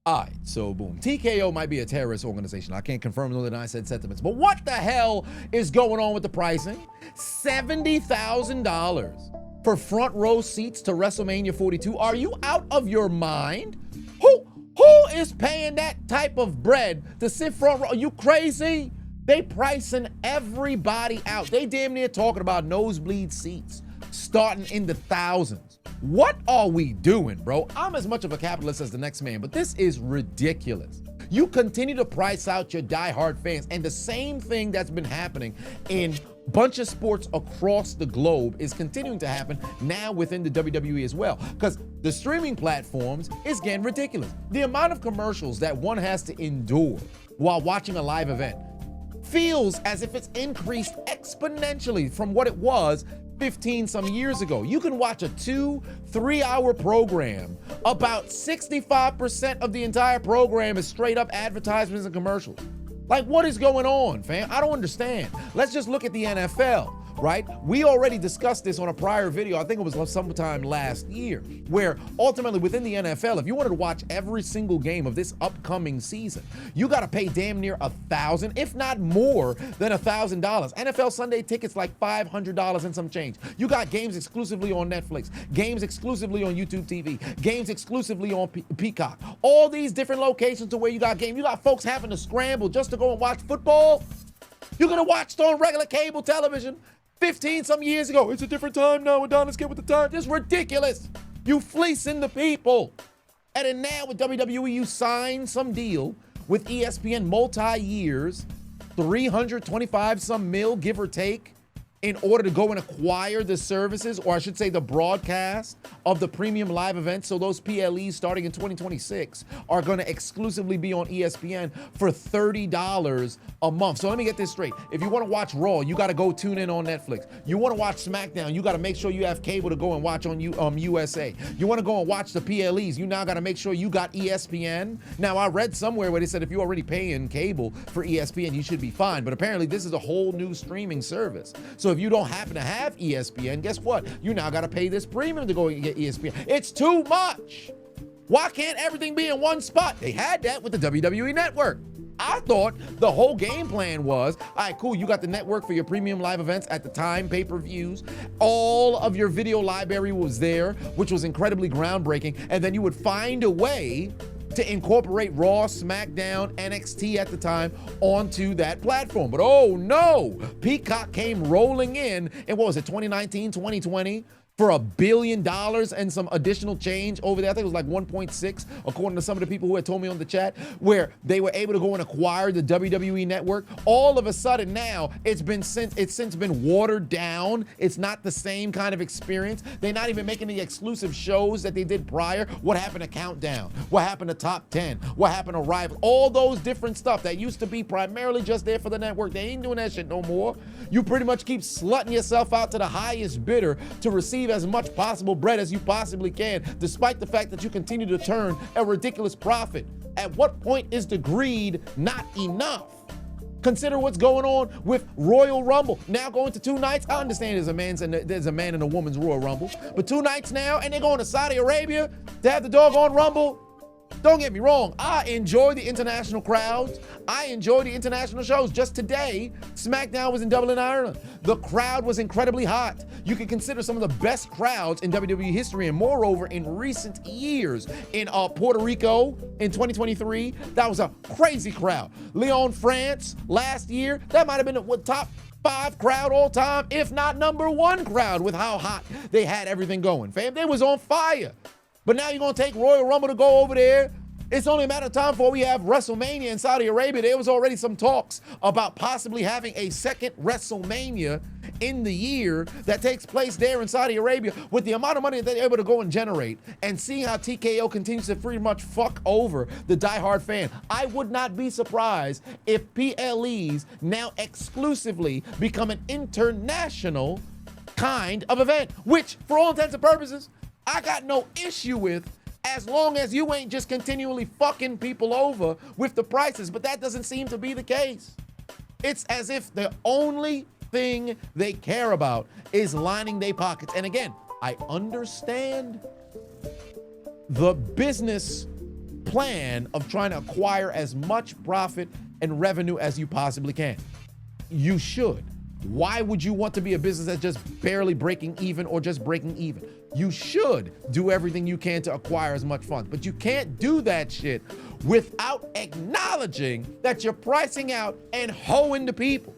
All right, so boom. TKO might be a terrorist organization. I can't confirm nor deny said sentiments. But what the hell is going on with the pricing? $70,000 for front row seats to WrestleMania 42. Are you out of your mind? Who is paying that type of bread to sit front row? Are you crazy? They pricing everybody out. They damn near talking about nosebleed seats starting in the thousands. What are we doing, bro? I'm as much of a capitalist as the next man, but this is ridiculous. You continue to price out your diehard fans, and the same thing that's been happening in a bunch of sports across the globe is continuing to happen now within the WWE as well, because the streaming platforms is getting ridiculous. The amount of commercials that one has to endure while watching a live event feels as if it's increased exponentially from what it was 15 some years ago. You can watch a 2-3 hour program. About 65% of the entire program is straight up advertisements and commercials. Like, what is going on, fam? I don't understand. Let's just look at the NFL, right? We already discussed this on a prior video. I think it was sometime last year, where ultimately within the NFL, if you wanted to watch every single game of this upcoming season, you got to pay damn near $1,000, if not more than $1,000. NFL Sunday tickets like $500 and some change. You got games exclusively on Netflix, games exclusively on YouTube TV, games exclusively on Peacock. All these different locations to where you got games. You got folks having to scramble just to go and watch football. You're gonna watch it on regular cable television. 15 some years ago. It's a different time now. Adonis, get with the time. This is ridiculous. You fleecing the people. And then now with WWE, you sign some deal with ESPN multi-years, 325 some mil, give or take, in order to go and acquire the services, or I should say the broadcast of the premium live events. So those PLEs starting in 2026 are going to exclusively be on ESPN for $30 a month. So let me get this straight. If you want to watch Raw, you got to go tune in on Netflix. You want to watch SmackDown, you got to make sure you have cable to go and watch on USA. You want to go and watch the PLEs, you now got to make sure you got ESPN. Now, I read somewhere where they said if you're already paying cable for ESPN, you should be fine. But apparently this is a whole new streaming service. So if you don't happen to have ESPN, guess what? You now got to pay this premium to go and get ESPN. It's too much. Why can't everything be in one spot? They had that with the WWE network. I thought the whole game plan was, all right, cool, you got the network for your premium live events at the time, pay-per-views. All of your video library was there, which was incredibly groundbreaking. And then you would find a way to incorporate Raw, SmackDown, NXT at the time onto that platform. But oh no, Peacock came rolling in what was it, 2019, 2020? For $1 billion and some additional change over there. I think it was like 1.6, according to some of the people who had told me on the chat, where they were able to go and acquire the WWE network. All of a sudden now, it's since been watered down. It's not the same kind of experience. They're not even making the exclusive shows that they did prior. What happened to Countdown? What happened to Top 10? What happened to Rivals? All those different stuff that used to be primarily just there for the network. They ain't doing that shit no more. You pretty much keep slutting yourself out to the highest bidder to receive as much possible bread as you possibly can, despite the fact that you continue to turn a ridiculous profit. At what point is the greed not enough? Consider what's going on with Royal Rumble. Now going to 2 nights. I understand there's a man and a woman's Royal Rumble, but 2 nights now, and they're going to Saudi Arabia to have the doggone Rumble. Don't get me wrong, I enjoy the international crowds. I enjoy the international shows. Just today, SmackDown was in Dublin, Ireland. The crowd was incredibly hot. You can consider some of the best crowds in WWE history, and moreover, in recent years. In Puerto Rico in 2023, that was a crazy crowd. Lyon, France, last year, that might have been the top 5 crowd all time, if not #1 crowd, with how hot they had everything going. Fam, they was on fire. But now you're going to take Royal Rumble to go over there. It's only a matter of time before we have WrestleMania in Saudi Arabia. There was already some talks about possibly having a second WrestleMania in the year that takes place there in Saudi Arabia. With the amount of money that they're able to go and generate, and seeing how TKO continues to pretty much fuck over the diehard fan, I would not be surprised if PLEs now exclusively become an international kind of event, which for all intents and purposes, I got no issue with, as long as you ain't just continually fucking people over with the prices. But that doesn't seem to be the case. It's as if the only thing they care about is lining their pockets. And again, I understand the business plan of trying to acquire as much profit and revenue as you possibly can. You should. Why would you want to be a business that's just barely breaking even or just breaking even? You should do everything you can to acquire as much funds, but you can't do that shit without acknowledging that you're pricing out and hoeing the people.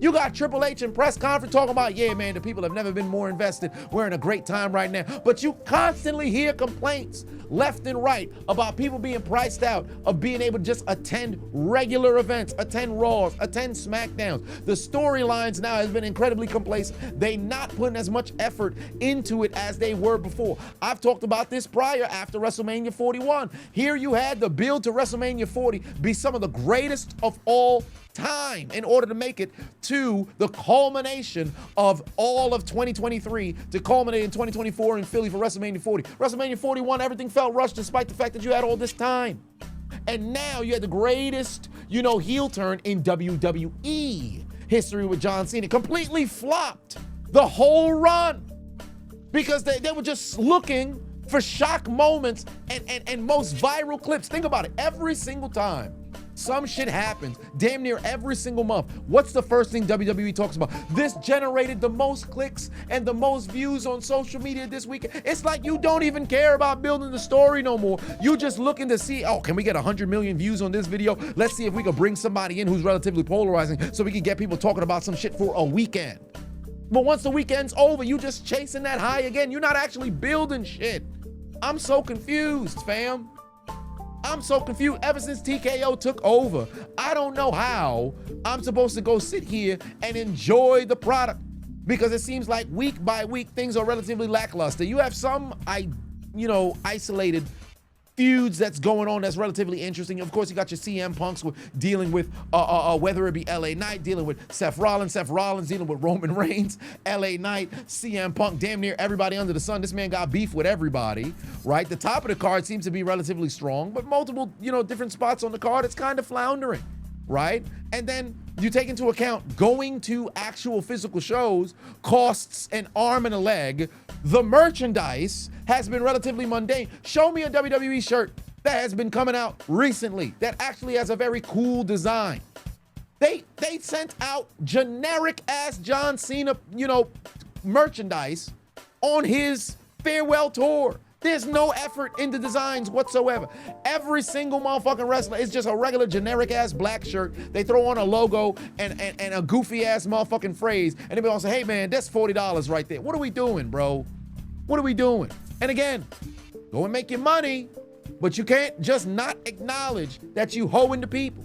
You got Triple H in press conference talking about, yeah, man, the people have never been more invested. We're in a great time right now. But you constantly hear complaints left and right about people being priced out of being able to just attend regular events, attend Raws, attend SmackDowns. The storylines now has been incredibly complacent. They not putting as much effort into it as they were before. I've talked about this prior after WrestleMania 41. Here you had the build to WrestleMania 40 be some of the greatest of all time in order to make it to the culmination of all of 2023 to culminate in 2024 in Philly for WrestleMania 40. WrestleMania 41, everything felt rushed despite the fact that you had all this time. And now you had the greatest, heel turn in WWE history with John Cena. Completely flopped the whole run because they were just looking for shock moments and most viral clips. Think about it. Every single time some shit happens, damn near every single month, what's the first thing WWE talks about? This generated the most clicks and the most views on social media this week. It's like you don't even care about building the story no more. You just looking to see, oh, can we get 100 million views on this video? Let's see if we can bring somebody in who's relatively polarizing so we can get people talking about some shit for a weekend. But once the weekend's over, you just chasing that high again. You're not actually building shit. I'm so confused, fam. I'm so confused. Ever since TKO took over, I don't know how I'm supposed to go sit here and enjoy the product because it seems like week by week things are relatively lackluster. You have some, isolated feuds that's going on that's relatively interesting. Of course, you got your CM Punks dealing with whether it be LA Knight, dealing with Seth Rollins dealing with Roman Reigns, LA Knight, CM Punk, damn near everybody under the sun. This man got beef with everybody, right? The top of the card seems to be relatively strong, but multiple, different spots on the card, it's kind of floundering, right? And then you take into account going to actual physical shows costs an arm and a leg. The merchandise has been relatively mundane. Show me a WWE shirt that has been coming out recently that actually has a very cool design. They sent out generic ass John Cena, merchandise on his farewell tour. There's no effort in the designs whatsoever. Every single motherfucking wrestler is just a regular generic ass black shirt. They throw on a logo and a goofy ass motherfucking phrase, and everybody will say, hey man, that's $40 right there. What are we doing, bro? What are we doing? And again, go and make your money, but you can't just not acknowledge that you hoeing the people.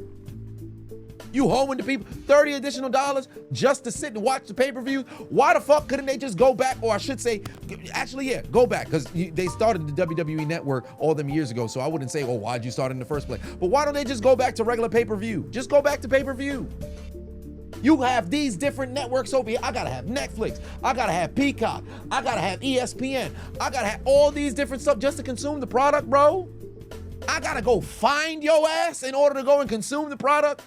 You hoeing the people $30 additional just to sit and watch the pay-per-view. Why the fuck couldn't they just go back? Or I should say, actually, yeah, go back, because they started the WWE network all them years ago. So I wouldn't say, oh, why'd you start in the first place? But why don't they just go back to regular pay-per-view? Just go back to pay-per-view. You have these different networks over here. I gotta have Netflix. I gotta have Peacock. I gotta have ESPN. I gotta have all these different stuff just to consume the product, bro. I gotta go find your ass in order to go and consume the product.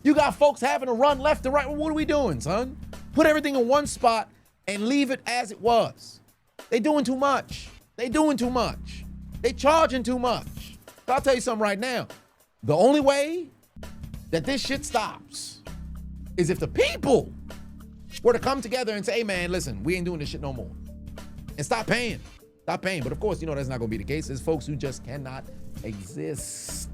You got folks having to run left and right. Well, what are we doing, son? Put everything in one spot and leave it as it was. They doing too much. They doing too much. They charging too much. So I'll tell you something right now. The only way that this shit stops is if the people were to come together and say, hey man, listen, we ain't doing this shit no more. And stop paying. Stop paying. But of course, that's not gonna be the case. There's folks who just cannot exist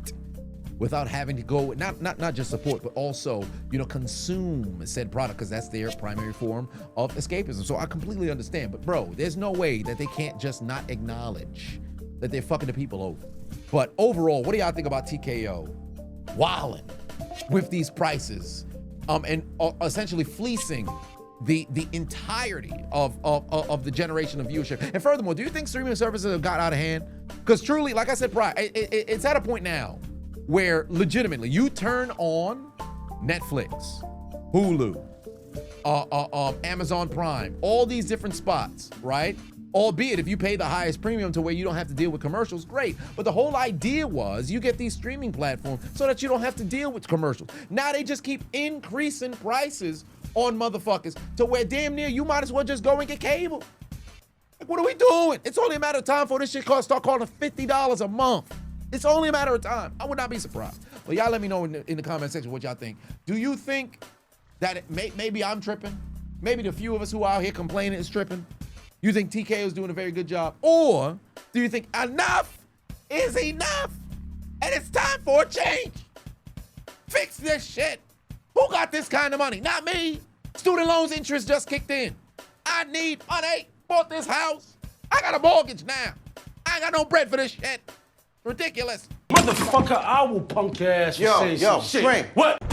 without having to go, not just support, but also, consume said product, because that's their primary form of escapism. So I completely understand. But bro, there's no way that they can't just not acknowledge that they're fucking the people over. But overall, what do y'all think about TKO wilding with these prices and essentially fleecing the entirety of the generation of viewership? And furthermore, do you think streaming services have got out of hand? Because truly, like I said prior, it's at a point now where legitimately you turn on Netflix, Hulu, Amazon Prime, all these different spots, right? Albeit if you pay the highest premium to where you don't have to deal with commercials, great. But the whole idea was you get these streaming platforms so that you don't have to deal with commercials. Now they just keep increasing prices on motherfuckers to where damn near you might as well just go and get cable. Like, what are we doing? It's only a matter of time before this shit start calling $50 a month. It's only a matter of time. I would not be surprised. Well, y'all let me know in the comment section what y'all think. Do you think that maybe I'm tripping? Maybe the few of us who are out here complaining is tripping? You think TKO is doing a very good job? Or do you think enough is enough? And it's time for a change. Fix this shit. Who got this kind of money? Not me. Student loans interest just kicked in. I need money. Bought this house. I got a mortgage now. I ain't got no bread for this shit. Ridiculous. Motherfucker, I will punk your ass for saying some shit. Frank. What?